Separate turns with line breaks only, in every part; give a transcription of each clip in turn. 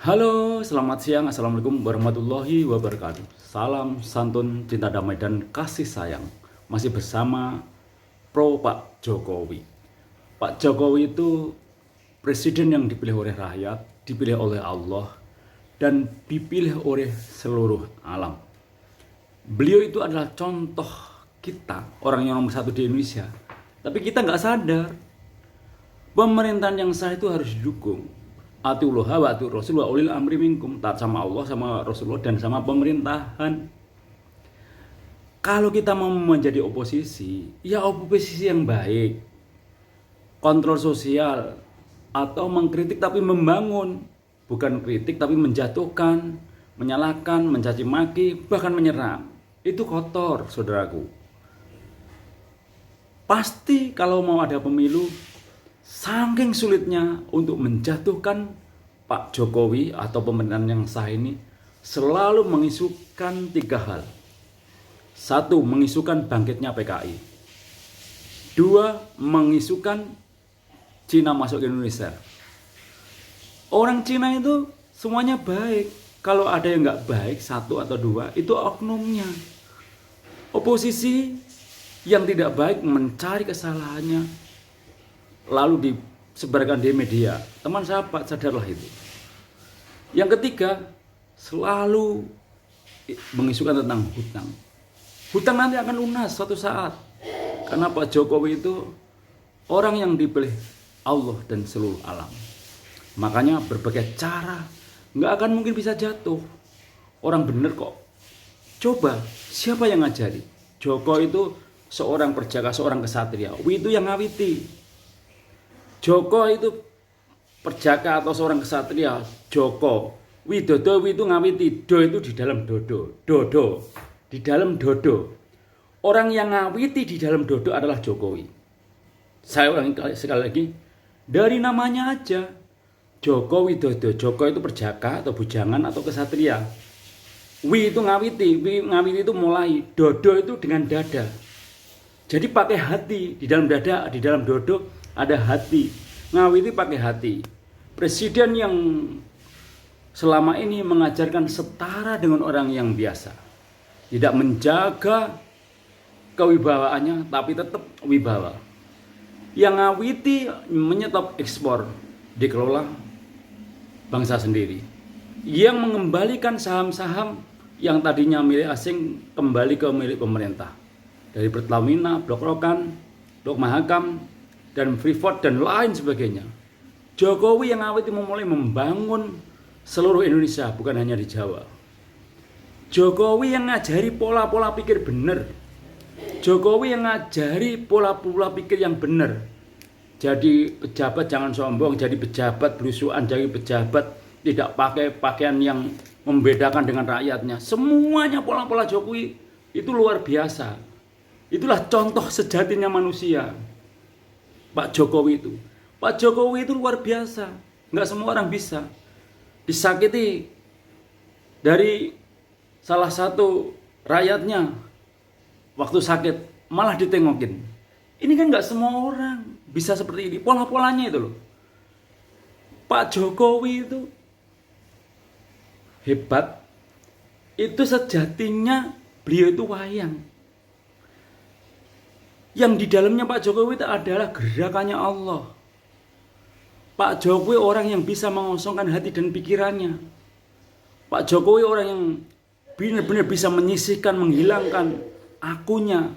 Halo, selamat siang. Assalamualaikum warahmatullahi wabarakatuh. Salam santun, cinta damai dan kasih sayang. Masih bersama Pak Jokowi. Pak Jokowi itu presiden yang dipilih oleh rakyat, dipilih oleh Allah, dan dipilih oleh seluruh alam. Beliau itu adalah contoh kita, orang yang nomor satu di Indonesia. Tapi kita nggak sadar, pemerintahan yang sah itu harus didukung. Atiullah wa atiur rasul wa ulil amri minkum. Taat sama Allah, sama Rasulullah, dan sama pemerintahan. Kalau kita mau menjadi oposisi, ya oposisi yang baik, kontrol sosial, atau mengkritik tapi membangun, bukan kritik tapi menjatuhkan, menyalahkan, mencaci maki, bahkan menyerang. Itu kotor, saudaraku. Pasti kalau mau ada pemilu, saking sulitnya untuk menjatuhkan Pak Jokowi atau pemerintahan yang sah ini, selalu mengisukan tiga hal. Satu, mengisukan bangkitnya PKI. Dua, mengisukan Cina masuk ke Indonesia. Orang Cina itu semuanya baik. Kalau ada yang nggak baik, satu atau dua, itu oknumnya. Oposisi yang tidak baik mencari kesalahannya, lalu disebarkan di media. Teman sahabat, sadarlah itu. Yang ketiga, selalu mengisukan tentang hutang. Hutang nanti akan lunas suatu saat. Karena Pak Jokowi itu orang yang dipilih Allah dan seluruh alam. Makanya berbagai cara, nggak akan mungkin bisa jatuh. Orang bener kok. Coba, siapa yang ngajari? Joko itu seorang perjaka, seorang kesatria. Wi itu yang ngawiti. Joko itu perjaka atau seorang kesatria. Joko Widodo itu ngawiti. Do itu di dalam dodo. Dodo di dalam dodo. Orang yang ngawiti di dalam dodo adalah Jokowi. Saya ulangi sekali lagi, dari namanya aja, Joko Widodo. Joko itu perjaka atau bujangan atau kesatria. Wi itu ngawiti. Wi ngawiti itu mulai. Dodo itu dengan dada. Jadi pakai hati. Di dalam dada, di dalam dodo ada hati. Ngawiti pakai hati. Presiden yang selama ini mengajarkan setara dengan orang yang biasa. Tidak menjaga kewibawaannya, tapi tetap wibawa. Yang ngawiti menyetop ekspor, dikelola bangsa sendiri. Yang mengembalikan saham-saham yang tadinya milik asing kembali ke milik pemerintah. Dari Pertamina, Blok Rokan, Blok Mahakam, dan Freeport dan lain sebagainya. Jokowi yang awet memulai membangun seluruh Indonesia, bukan hanya di Jawa. Jokowi yang ngajari pola-pola pikir benar. Jokowi yang ngajari pola-pola pikir yang benar. Jadi pejabat jangan sombong, jadi pejabat belusuan, jadi pejabat tidak pakai pakaian yang membedakan dengan rakyatnya. Semuanya pola-pola Jokowi itu luar biasa. Itulah contoh sejatinya manusia. Pak Jokowi itu. Pak Jokowi itu luar biasa. Nggak semua orang bisa. Disakiti dari salah satu rakyatnya waktu sakit, malah ditengokin. Ini kan nggak semua orang bisa seperti ini. Pola-polanya itu loh. Pak Jokowi itu hebat. Itu sejatinya beliau itu wayang. Yang di dalamnya Pak Jokowi itu adalah gerakannya Allah. Pak Jokowi orang yang bisa mengosongkan hati dan pikirannya. Pak Jokowi orang yang benar-benar bisa menyisihkan, menghilangkan akunya.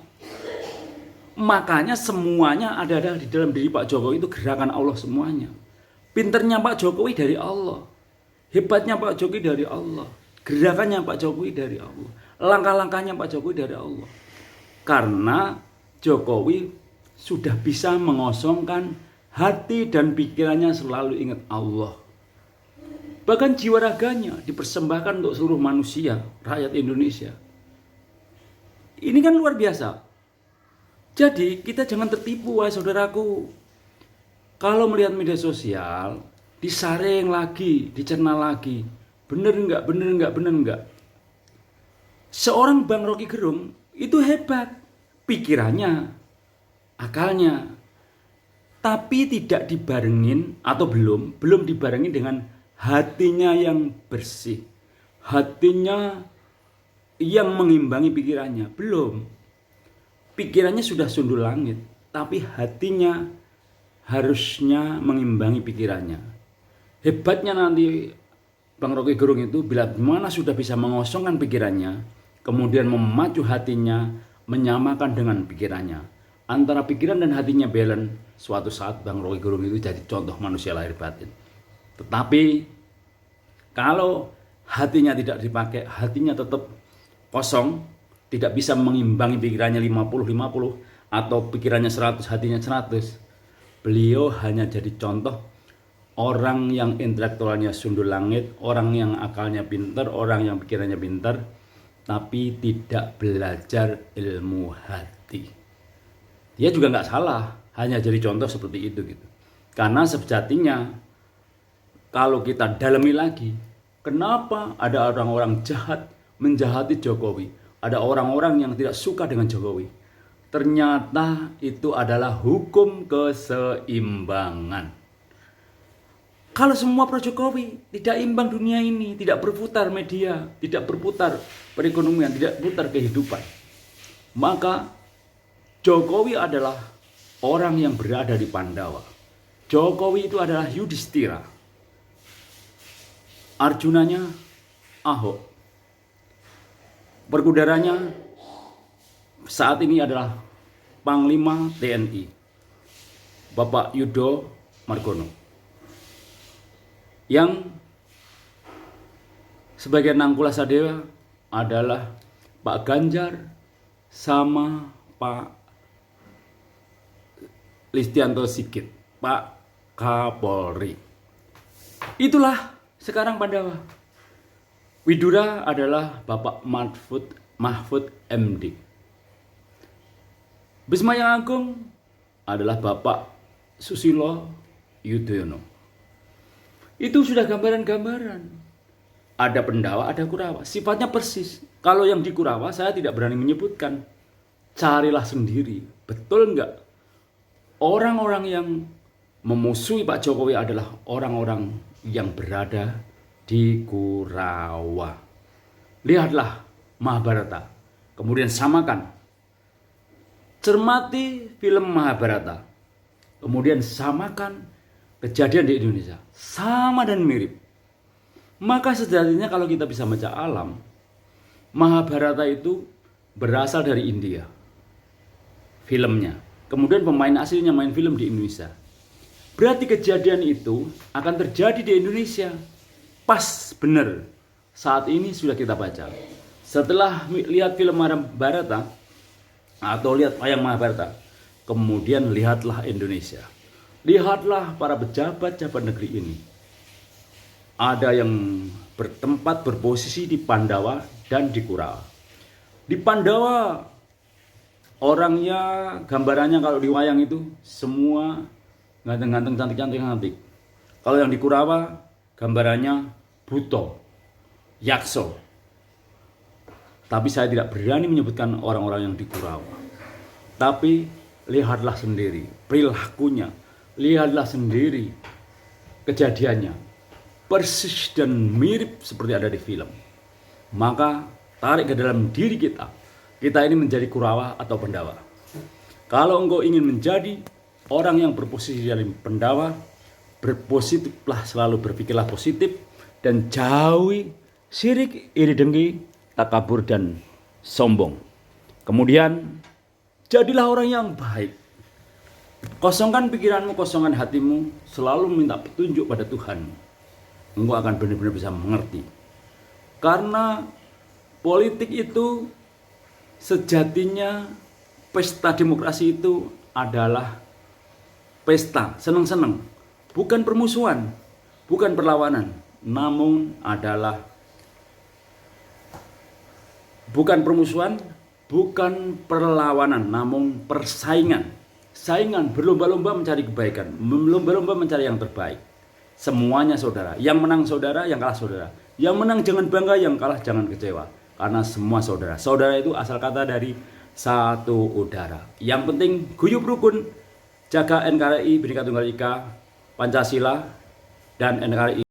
Makanya semuanya ada di dalam diri Pak Jokowi, itu gerakan Allah semuanya. Pinternya Pak Jokowi dari Allah. Hebatnya Pak Jokowi dari Allah. Gerakannya Pak Jokowi dari Allah. Langkah-langkahnya Pak Jokowi dari Allah. Karena Jokowi sudah bisa mengosongkan hati dan pikirannya, selalu ingat Allah. Bahkan jiwa raganya dipersembahkan untuk seluruh manusia, rakyat Indonesia. Ini kan luar biasa. Jadi kita jangan tertipu, wahai saudaraku. Kalau melihat media sosial, disaring lagi, dicerna lagi. Bener enggak, bener enggak, bener enggak. Seorang Bang Rocky Gerung itu hebat. Pikirannya, akalnya. Tapi tidak dibarengin atau belum dibarengin dengan hatinya yang bersih, hatinya yang mengimbangi pikirannya. Belum. Pikirannya sudah sundul langit, tapi hatinya harusnya mengimbangi pikirannya. Hebatnya nanti Bang Rocky Gerung itu bila mana sudah bisa mengosongkan pikirannya, kemudian memacu hatinya, menyamakan dengan pikirannya. Antara pikiran dan hatinya balance, suatu saat Bang Rocky Gerung itu jadi contoh manusia lahir batin. Tetapi kalau hatinya tidak dipakai, hatinya tetap kosong, tidak bisa mengimbangi pikirannya 50-50 atau pikirannya 100, hatinya 100. Beliau hanya jadi contoh orang yang intelektualnya sundul langit, orang yang akalnya pintar, orang yang pikirannya pintar, tapi tidak belajar ilmu hati. Dia juga nggak salah, hanya jadi contoh seperti itu gitu. Karena sejatinya kalau kita dalami lagi, kenapa ada orang-orang jahat menjahati Jokowi? Ada orang-orang yang tidak suka dengan Jokowi. Ternyata itu adalah hukum keseimbangan. Kalau semua pro Jokowi, tidak imbang dunia ini, tidak berputar media, tidak berputar perekonomian, tidak berputar kehidupan. Maka Jokowi adalah orang yang berada di Pandawa. Jokowi itu adalah Yudhistira. Arjunanya Ahok. Perkudaranya saat ini adalah Panglima TNI, Bapak Yudo Margono. Yang sebagai Nangkula Sadewa adalah Pak Ganjar sama Pak Listianto Sigit, Pak Kapolri. Itulah sekarang Pandawa. Widura adalah Bapak Mahfud MD. Bisma yang Agung adalah Bapak Susilo Yudhoyono. Itu sudah gambaran-gambaran. Ada Pandawa, ada Kurawa. Sifatnya persis. Kalau yang di Kurawa saya tidak berani menyebutkan. Carilah sendiri. Betul enggak? Orang-orang yang memusuhi Pak Jokowi adalah orang-orang yang berada di Kurawa. Lihatlah Mahabharata. Kemudian samakan. Cermati film Mahabharata. Kemudian samakan kejadian di Indonesia. Sama dan mirip. Maka sejatinya kalau kita bisa baca alam, Mahabharata itu berasal dari India. Filmnya. Kemudian pemain aslinya main film di Indonesia. Berarti kejadian itu akan terjadi di Indonesia. Pas benar. Saat ini sudah kita baca. Setelah lihat film Mahabharata atau lihat wayang Mahabharata, kemudian lihatlah Indonesia. Lihatlah para pejabat-pejabat negeri ini. Ada yang bertempat berposisi di Pandawa dan di Kurawa. Di Pandawa orangnya, gambarannya kalau di wayang itu semua ganteng-ganteng, cantik-cantik. Kalau yang di Kurawa gambarannya buto, yakso. Tapi saya tidak berani menyebutkan orang-orang yang di Kurawa. Tapi lihatlah sendiri perilakunya, lihatlah sendiri kejadiannya. Persis dan mirip seperti ada di film. Maka tarik ke dalam diri kita. Kita ini menjadi Kurawa atau Pandawa. Kalau engkau ingin menjadi orang yang berposisi dalam Pandawa, berpositiflah, selalu berpikirlah positif dan jauhi syirik, iri dengki, takabur dan sombong. Kemudian jadilah orang yang baik. Kosongkan pikiranmu, kosongkan hatimu, selalu minta petunjuk pada Tuhan. Engkau akan benar-benar bisa mengerti. Karena politik itu sejatinya, pesta demokrasi itu adalah pesta senang-senang, bukan permusuhan, bukan perlawanan, namun adalah bukan permusuhan, bukan perlawanan, namun persaingan. Saingan, berlomba-lomba mencari kebaikan, berlomba-lomba mencari yang terbaik. Semuanya saudara, yang menang saudara, yang kalah saudara. Yang menang jangan bangga, yang kalah jangan kecewa. Karena semua saudara. Saudara itu asal kata dari satu udara. Yang penting guyup rukun, jaga NKRI, Bhinneka Tunggal Ika, Pancasila, dan NKRI.